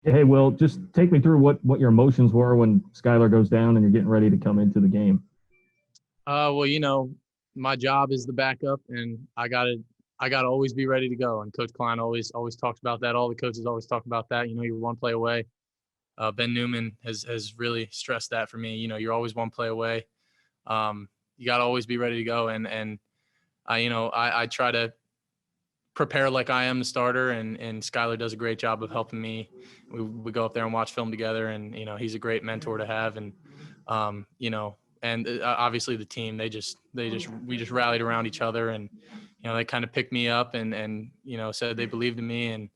Hey, Will, just take me through what your emotions were when Skylar goes down and you're getting ready to come into the game. Well, my job is the backup, and I gotta always be ready to go. And Coach Klein always talks about that. All the coaches always talk about that. You're one play away. Ben Newman has really stressed that for me. You're always one play away. You gotta always be ready to go. And I try to prepare like I am the starter, and Skylar does a great job of helping me. We go up there and watch film together, and he's a great mentor to have. And um, you know, and obviously the team, they just we just rallied around each other, and they kind of picked me up and said they believed in me, and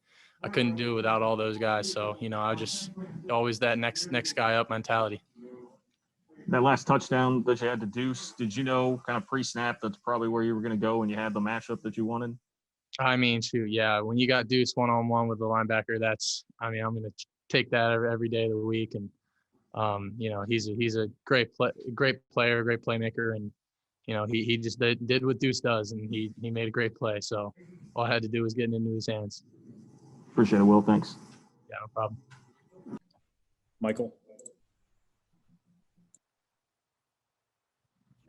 I couldn't do it without all those guys. So I just always that next guy up mentality. That last touchdown that you had to Deuce, did you know kind of pre-snap that's probably where you were going to go and you had the matchup that you wanted? I mean, shoot, yeah. When you got Deuce one on one with the linebacker, I'm going to take that every day of the week. And he's a great player, great playmaker, and he just did what Deuce does, and he made a great play. So all I had to do was get it into his hands. Appreciate it, Will. Thanks. Yeah, no problem. Michael?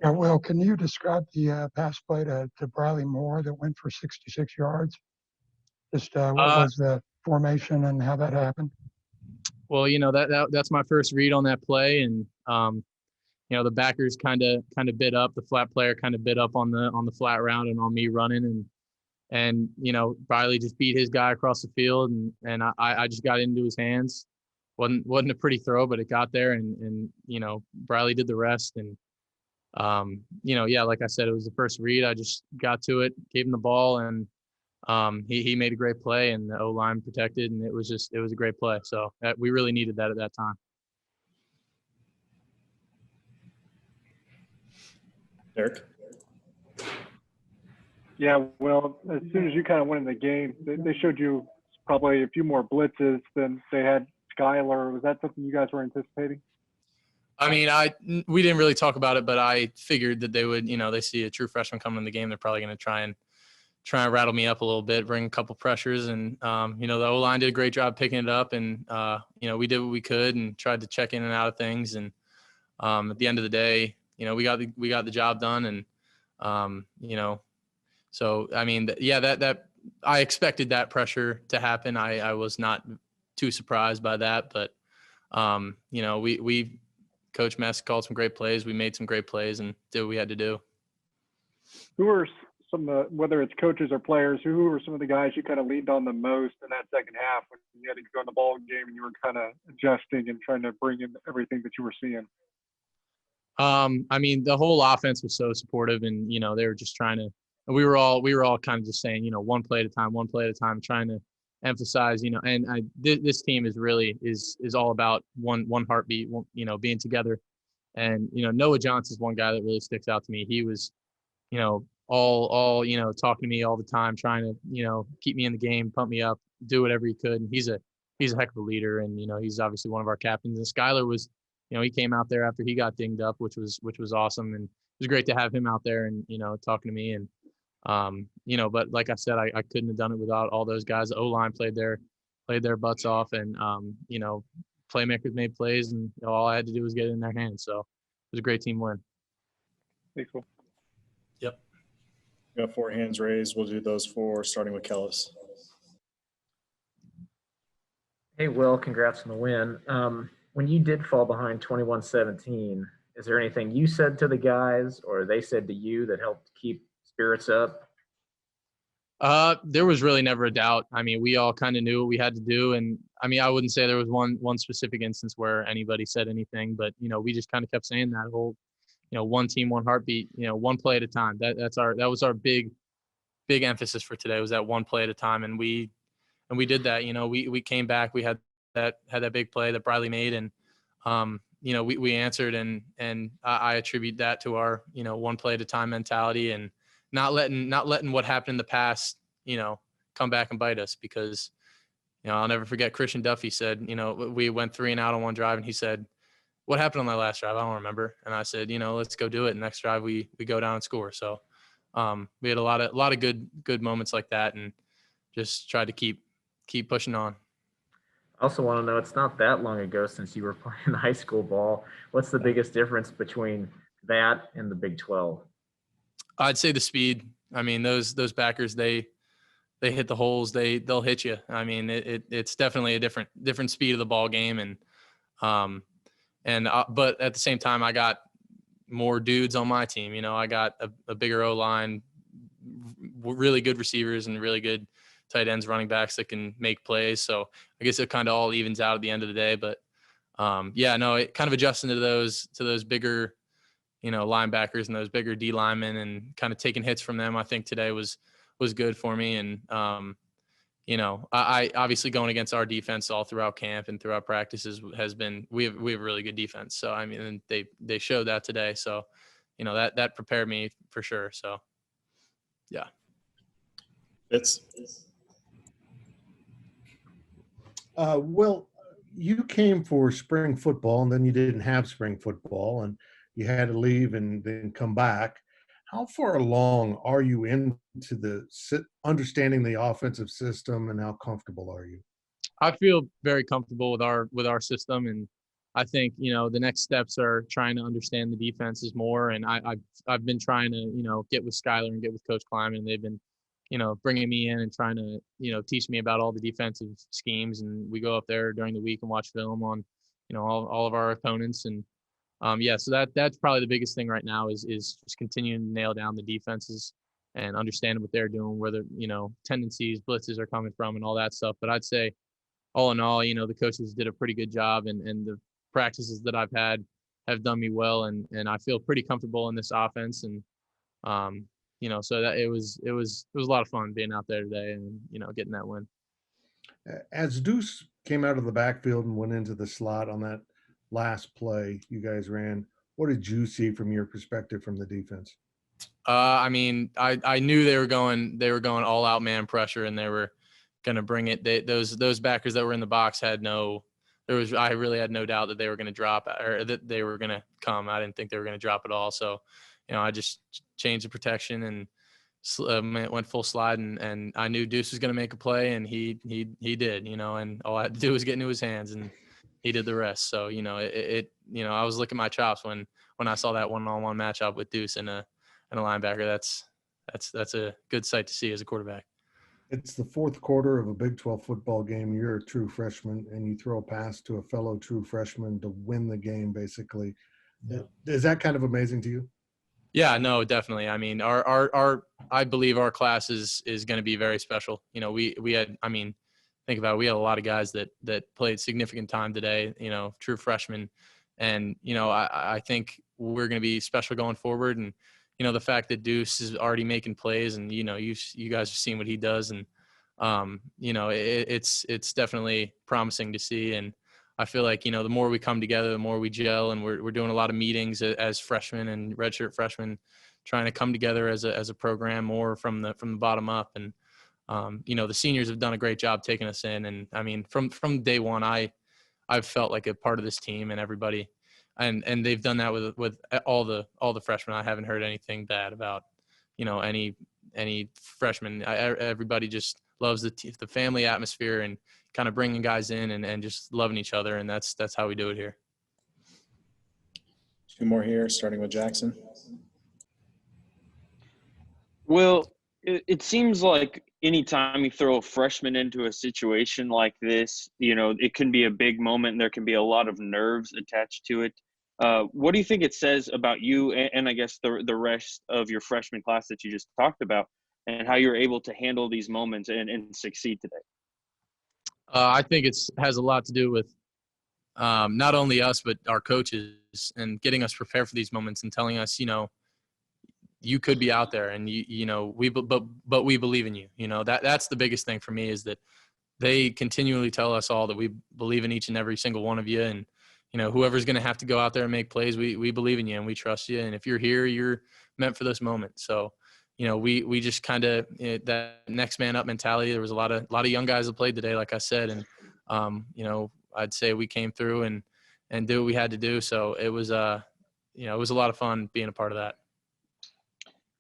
Yeah, Will, can you describe the pass play to Briley Moore that went for 66 yards? Just what Uh, was the formation and how that happened? well, that's my first read on that play, and the backers kind of bit up, the flat player kind of bit up on the flat round and on me running, and Riley just beat his guy across the field, and I just got into his hands. Wasn't a pretty throw, but it got there, and Riley did the rest. And yeah, like I said, it was the first read. I just got to it, gave him the ball, and he made a great play, and the O line protected, and it was a great play. So we really needed that at that time. Eric? Yeah, well, as soon as you kind of went in the game, they showed you probably a few more blitzes than they had Skylar. Was that something you guys were anticipating? I mean, we didn't really talk about it, but I figured that they would, they see a true freshman coming in the game, they're probably going to try and rattle me up a little bit, bring a couple pressures, and the O line did a great job picking it up, and we did what we could and tried to check in and out of things, and at the end of the day, we got the job done, and so I mean, yeah, that I expected that pressure to happen. I was not too surprised by that, but we Coach Mess called some great plays. We made some great plays and did what we had to do. Who are some of the, whether it's coaches or players, who were some of the guys you kind of leaned on the most in that second half when you had to go in the ball game and you were kind of adjusting and trying to bring in everything that you were seeing? I mean, the whole offense was so supportive, and they were just trying to. We were all kind of just saying, one play at a time, trying to emphasize, and this team is all about one heartbeat, being together. And Noah Johnson's one guy that really sticks out to me. He was, all talking to me all the time, trying to keep me in the game, pump me up, do whatever he could. And he's a heck of a leader, and he's obviously one of our captains. And Skylar was, he came out there after he got dinged up, which was awesome, and it was great to have him out there and talking to me. And but like I said, I couldn't have done it without all those guys. The O line played their butts off, and playmakers made plays, and all I had to do was get it in their hands. So it was a great team win. Thanks, Will. Yep. We got 4 hands raised. We'll do those 4, starting with Kellis. Hey, Will, congrats on the win. When you did fall behind 21-17, is there anything you said to the guys or they said to you that helped keep spirits up? There was really never a doubt. I mean, we all kind of knew what we had to do. And I mean, I wouldn't say there was one specific instance where anybody said anything, but, we just kind of kept saying that whole, one team, one heartbeat, one play at a time. That was our big emphasis for today, was that one play at a time. And we did that. We came back, we had that big play that Briley made, and we answered, and I attribute that to our one play at a time mentality, and not letting what happened in the past come back and bite us. Because I'll never forget Christian Duffy said, we went 3 and out on one drive, and he said, "What happened on that last drive? I don't remember." And I said, "Let's go do it." And next drive we go down and score. So we had a lot of good moments like that, and just tried to keep pushing on. I also want to know, it's not that long ago since you were playing high school ball. What's the biggest difference between that and the Big 12? I'd say the speed. I mean, those backers, they hit the holes. They'll hit you. I mean, it's definitely a different speed of the ball game, um, but at the same time, I got more dudes on my team. You know, I got a bigger O line, really good receivers, and really good tight ends, running backs that can make plays. So I guess it kind of all evens out at the end of the day. But yeah, no, it kind of adjusting to those bigger, you know, linebackers and those bigger D linemen, and kind of taking hits from them, I think today was good for me. And you know, I obviously going against our defense all throughout camp and throughout practices has been, we have really good defense. So I mean, and they showed that today. So, you know, that prepared me for sure. So yeah. Fitz? Well, you came for spring football and then you didn't have spring football and you had to leave and then come back. How far along are you into understanding the offensive system, and how comfortable are you? I feel very comfortable with our system, and I think, you know, the next steps are trying to understand the defenses more. And I've been trying to, you know, get with Skylar and get with Coach Kleiman, and they've been, you know, bringing me in and trying to, you know, teach me about all the defensive schemes. And we go up there during the week and watch film on, you know, all of our opponents. And yeah, so that's probably the biggest thing right now is just continuing to nail down the defenses and understand what they're doing, where the, you know, tendencies, blitzes are coming from, and all that stuff. But I'd say, all in all, you know, the coaches did a pretty good job, and the practices that I've had have done me well, and I feel pretty comfortable in this offense. And you know, so that it was a lot of fun being out there today and, you know, getting that win. As Deuce came out of the backfield and went into the slot on that last play you guys ran, what did you see from your perspective from the defense? I mean, I knew they were going all out man pressure, and they were going to bring it. Those backers that were in the box I really had no doubt that they were going to drop, or that they were going to come. I didn't think they were going to drop at all. So, you know, I just changed the protection and went full slide, and I knew Deuce was going to make a play, and he did, you know, and all I had to do was get into his hands, and he did the rest. So, you know, you know, I was licking my chops when I saw that one-on-one matchup with Deuce and a linebacker. That's a good sight to see as a quarterback. It's the fourth quarter of a Big 12 football game. You're a true freshman, and you throw a pass to a fellow true freshman to win the game, basically. Yeah. Is that kind of amazing to you? Yeah, no, definitely. I mean, our I believe our class is going to be very special. You know, we had, I mean, think about it, we had a lot of guys that played significant time today, you know, true freshmen. And, you know, I think we're going to be special going forward. And, you know, the fact that Deuce is already making plays, and, you know, you guys have seen what he does. And, you know, it's definitely promising to see. And I feel like, you know, the more we come together, the more we gel, and we're doing a lot of meetings as freshmen and redshirt freshmen, trying to come together as a program more from the bottom up. And, you know, the seniors have done a great job taking us in. And I mean, from day one, I've felt like a part of this team, and everybody, and they've done that with all the freshmen. I haven't heard anything bad about, you know, any freshman. Everybody just loves the family atmosphere, and kind of bringing guys in and just loving each other. And that's how we do it here. Two more here, starting with Jackson. Well, it seems like anytime you throw a freshman into a situation like this, you know, it can be a big moment, and there can be a lot of nerves attached to it. What do you think it says about you and I guess the rest of your freshman class that you just talked about, and how you're able to handle these moments and succeed today? I think it has a lot to do with not only us, but our coaches, and getting us prepared for these moments, and telling us, you know, you could be out there, and you know, but we believe in you. You know, that's the biggest thing for me, is that they continually tell us all that we believe in each and every single one of you. And, you know, whoever's going to have to go out there and make plays, we believe in you, and we trust you. And if you're here, you're meant for this moment. So, you know, we just kind of, that next man up mentality. There was a lot of young guys that played today, like I said, and you know, I'd say we came through and did what we had to do. So it was you know, it was a lot of fun being a part of that.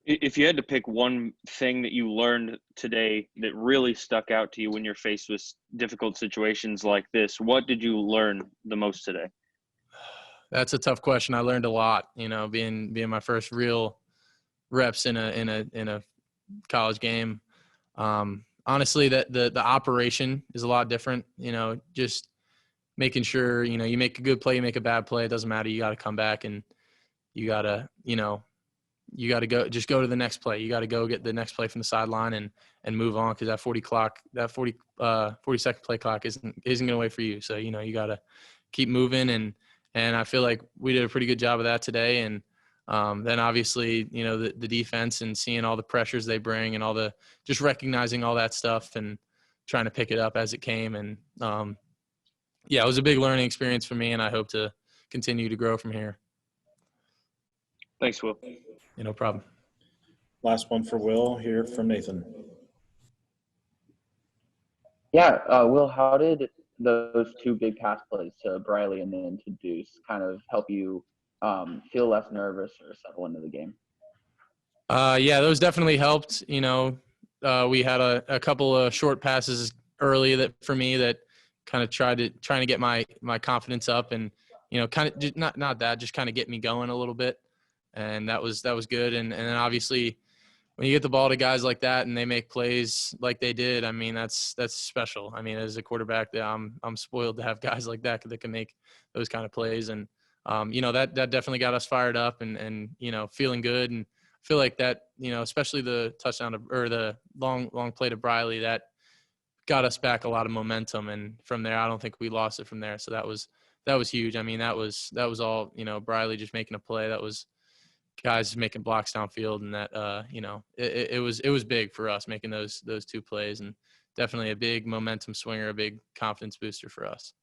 If you had to pick one thing that you learned today that really stuck out to you when you're faced with difficult situations like this, what did you learn the most today? That's a tough question. I learned a lot, being my first real reps in a college game. Honestly, that the operation is a lot different, just making sure, you make a good play, you make a bad play. It doesn't matter. You got to come back and you got to, you got to go to the next play. You got to go get the next play from the sideline and move on. Cause that 40-second play clock isn't going to wait for you. So, you got to keep moving. And I feel like we did a pretty good job of that today. And then obviously, the defense and seeing all the pressures they bring and just recognizing all that stuff and trying to pick it up as it came. And it was a big learning experience for me, and I hope to continue to grow from here. Thanks, Will. No problem. Last one for Will here from Nathan. Yeah, Will, how did those two big pass plays to Briley and then to Deuce kind of help you feel less nervous or settle into the game? Those definitely helped. We had a couple of short passes early that for me that kind of trying to get my confidence up and, kind of just not that, just kind of get me going a little bit. And that was good. And then obviously when you get the ball to guys like that and they make plays like they did, I mean, that's special. I mean, as a quarterback, I'm spoiled to have guys like that can make those kind of plays. And, that definitely got us fired up and feeling good. And I feel like that, especially the touchdown or the long play to Briley, that got us back a lot of momentum. And from there, I don't think we lost it from there. So that was huge. I mean, that was all, Briley just making a play. That was guys making blocks downfield, and that it was big for us making those two plays, and definitely a big momentum swinger, a big confidence booster for us.